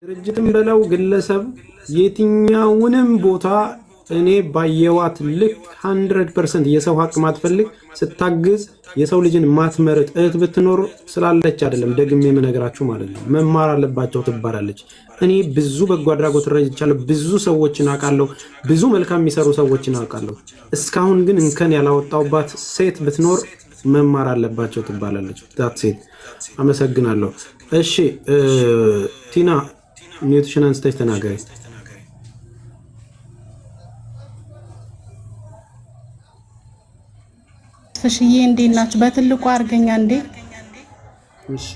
ድርጅትም በለው ግለሰብ የትኛውንም ቦታ እኔ ባየዋት ልክ 100% የሰው ሀቅ ማትፈልግ ስታግዝ የሰው ልጅን ማትመርጥ እህት ብትኖር ስላለች አይደለም። ደግሜ የምነግራችሁ ማለት ነው። መማር አለባቸው ትባላለች። እኔ ብዙ በጎ አድራጎት ረድቻለሁ። ብዙ ሰዎችን አውቃለሁ። ብዙ መልካም የሚሰሩ ሰዎችን አውቃለሁ። እስካሁን ግን እንከን ያላወጣውባት ሴት ብትኖር መማር አለባቸው ትባላለች። ታት ሴት አመሰግናለሁ። እሺ ቲና ኒውትሪሽን አንስተሽ ተናገሪ። ፍሽዬ እንዴት ናችሁ? በትልቁ አርገኛ እንዴ? እሺ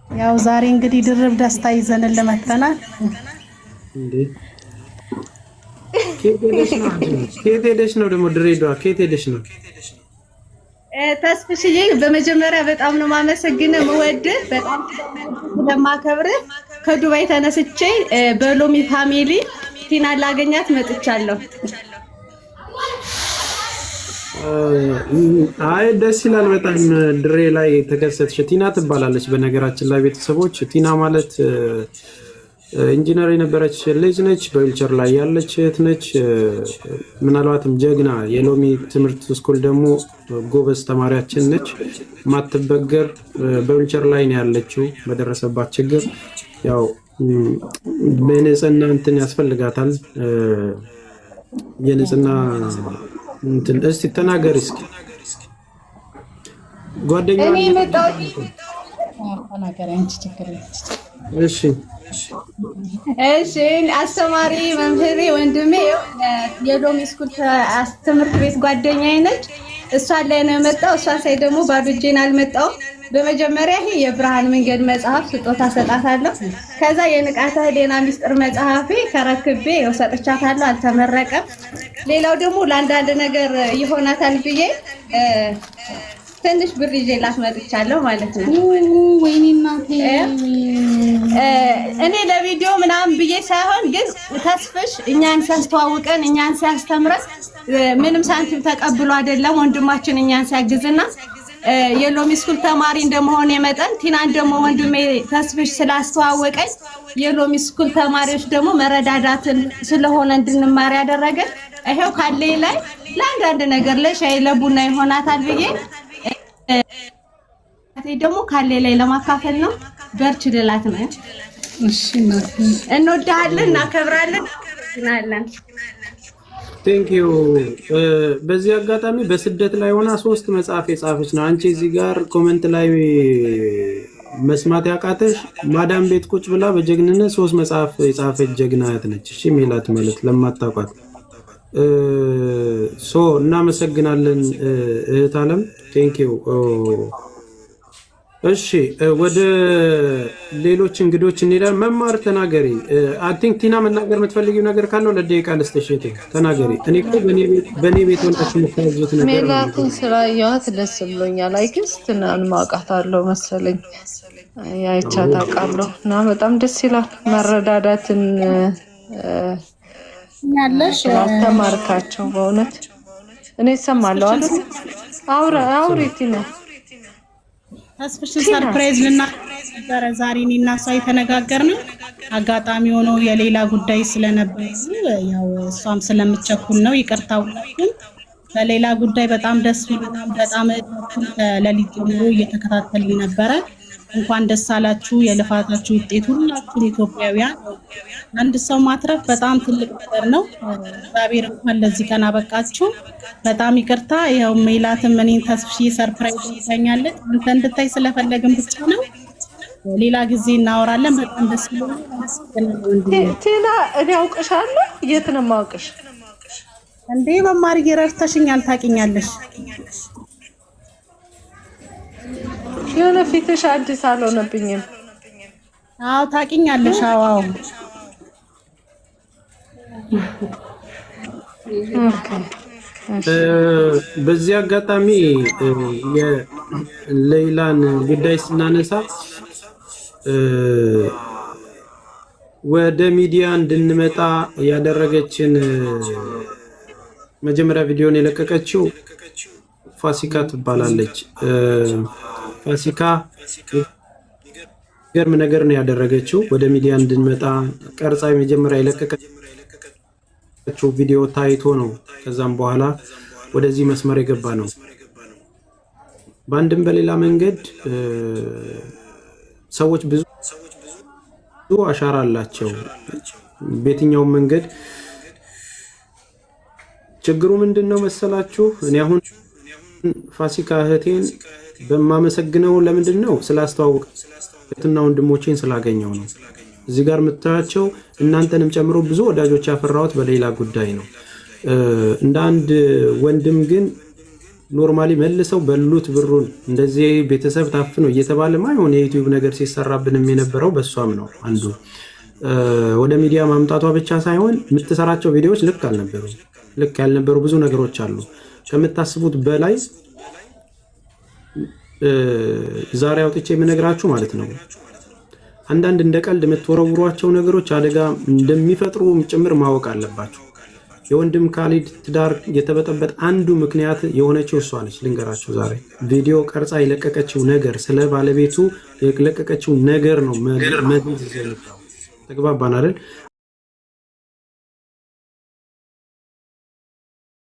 ያው ዛሬ እንግዲህ ድርብ ደስታ ይዘን ለመተናል እንዴ። ከየት ሄደሽ ነው ደግሞ ድሬዳዋ? ከየት ሄደሽ ነው? ተስፍሽዬ በመጀመሪያ በጣም ነው ማመሰግነው የምወድህ በጣም ስለማከብርህ ከዱባይ ተነስቼ በሎሚ ፋሚሊ ቲና ላገኛት መጥቻለሁ። አይ ደስ ይላል በጣም። ድሬ ላይ ተከሰተች። ቲና ትባላለች በነገራችን ላይ ቤተሰቦች። ቲና ማለት ኢንጂነር የነበረች ልጅ ነች። በዊልቸር ላይ ያለች እህት ነች። ምናልባትም ጀግና የሎሚ ትምህርት ስኩል ደግሞ ጎበዝ ተማሪያችን ነች። ማትበገር በዊልቸር ላይ ነው ያለችው። በደረሰባት ችግር ያው በንጽህና እንትን ያስፈልጋታል። የንጽህና እንትን እስቲ ተናገሪ እስኪ ጓደኛዬ። እኔ መጣሁ ተናገሪ አንቺ ችግር እሺ እሺ አስተማሪ መምህሬ ወንድሜ የሎሚ ስኩል ትምህርት ቤት ጓደኛዬ ነች። እሷ ላይ ነው የመጣው። እሷ ሳይ ደግሞ ባዶ እጄን አልመጣሁም። በመጀመሪያ ይሄ የብርሃን መንገድ መጽሐፍ ስጦታ ሰጣታለሁ። ከዛ የንቃተ ህሊና ሚስጥር መጽሐፌ ተረክቤ ሰጥቻታለሁ። አልተመረቀም። ሌላው ደግሞ ለአንዳንድ ነገር ይሆናታል ብዬ ትንሽ ብር ይዤላት መጥቻለሁ ማለት ነው። ወይኔ እናቴ እኔ ለቪዲዮ ምናምን ብዬ ሳይሆን ግን ተስፍሽ እኛን ሲያስተዋውቀን እኛን ሲያስተምረን ምንም ሳንቲም ተቀብሎ አይደለም ወንድማችን እኛን ሲያግዝና የሎሚ ስኩል ተማሪ እንደመሆነ መጠን ቲናን ደግሞ ወንድሜ ተስፍሽ ስላስተዋወቀኝ የሎሚ ስኩል ተማሪዎች ደግሞ መረዳዳትን ስለሆነ እንድንማር ያደረገን ይሄው ካለ ላይ ለአንዳንድ ነገር ለሻይ ለቡና ይሆናታል ብዬ ደግሞ ካለ ላይ ለማካፈል ነው። በርች ልላት ነው። እሺ እናቴ እንወዳለን፣ እናከብራለን፣ እናለን። ቴንክ ዩ። በዚህ አጋጣሚ በስደት ላይ ሆና 3 መጽሐፍ የጻፈች ነው። አንቺ እዚህ ጋር ኮሜንት ላይ መስማት ያቃተሽ ማዳም ቤት ቁጭ ብላ በጀግንነት 3 መጽሐፍ የጻፈች ጀግና እህት ነች። እሺ ሜላት ማለት ለማታውቋት እናመሰግናለን እህት አለም። ቴንክ ዩ። እሺ ወደ ሌሎች እንግዶች እንሄዳለን። መማር ተናገሪ። አይ ቲንክ ቲና መናገር የምትፈልጊው ነገር ካለው ለደቂቃ ልስጥሽ። ተናገሪ። እኔ እኮ በኔ ቤት ሆናችሁ የምታዙት ነገር ሜላትን ስላየኋት ደስ ብሎኛል። አይክስ ትናን ማውቃታለሁ መሰለኝ አይቻት አውቃለሁ እና በጣም ደስ ይላል። መረዳዳትን ያለሽ ተማርካቸው በእውነት እኔ እሰማለሁ አይደል? አውሪቲ ነው ተስፍሽ ሰርፕራይዝ ልናገር ዛሬ እኔና እሷ የተነጋገርነው አጋጣሚ ሆኖ የሌላ ጉዳይ ስለነበር ያው እሷም ስለምትቸኩል ነው። ይቅርታው በሌላ ጉዳይ በጣም ደስ ብሎናል። በጣም ለሊት ጀምሮ እየተከታተልን ነበረ። እንኳን ደስ አላችሁ። የልፋታችሁ ውጤት ሁላችሁም ኢትዮጵያውያን አንድ ሰው ማትረፍ በጣም ትልቅ ነገር ነው። እግዚአብሔር እንኳን ለዚህ ቀን አበቃችሁ። በጣም ይቅርታ። ያው ሜላትም እኔን ተስፍሽ ሰርፕራይዝ ይታኛለች አንተ እንድታይ ስለፈለግን ብቻ ነው። ሌላ ጊዜ እናወራለን። በጣም ደስ ብሎኛል። ቲና እኔ አውቅሻለሁ። የት ነው የማውቅሽ እንዴ? መማር ይረርተሽኛል፣ ታውቂኛለሽ። የሆነ ፊትሽ አዲስ አልሆነብኝም። አዎ ታውቂኛለሽ። አዎ በዚህ አጋጣሚ የሌላን ጉዳይ ስናነሳ ወደ ሚዲያ እንድንመጣ ያደረገችን መጀመሪያ ቪዲዮን የለቀቀችው ፋሲካ ትባላለች። ፋሲካ ገርም ነገር ነው ያደረገችው። ወደ ሚዲያ እንድንመጣ ቀርጻ የመጀመሪያ የለቀቀችው ቪዲዮ ታይቶ ነው ከዛም በኋላ ወደዚህ መስመር የገባ ነው። በአንድም በሌላ መንገድ ሰዎች ብዙ አሻራ አላቸው በየትኛውም መንገድ። ችግሩ ምንድነው መሰላችሁ? እኔ አሁን ፋሲካ እህቴን በማመሰግነው ለምንድነው ስላስተዋወቅትና ወንድሞቼን ስላገኘው ነው። እዚህ ጋር የምታያቸው እናንተንም ጨምሮ ብዙ ወዳጆች ያፈራሁት በሌላ ጉዳይ ነው። እንደ አንድ ወንድም ግን ኖርማሊ መልሰው በሉት ብሩን። እንደዚህ ቤተሰብ ታፍነው እየተባለ ማይሆን የዩቲዩብ ነገር ሲሰራብንም የነበረው በሷም ነው። አንዱ ወደ ሚዲያ ማምጣቷ ብቻ ሳይሆን የምትሰራቸው ቪዲዮዎች ልክ ያልነበሩ ብዙ ነገሮች አሉ ከምታስቡት በላይ። ዛሬ አውጥቼ የምነግራችሁ ማለት ነው አንዳንድ እንደ ቀልድ የምትወረውሯቸው ነገሮች አደጋ እንደሚፈጥሩ ጭምር ማወቅ አለባችሁ። የወንድም ካሊድ ትዳር የተበጠበጠ አንዱ ምክንያት የሆነችው እሷ ነች። ልንገራችሁ፣ ዛሬ ቪዲዮ ቀርጻ የለቀቀችው ነገር ስለ ባለቤቱ የለቀቀችው ነገር ነው። ተግባባን አይደል?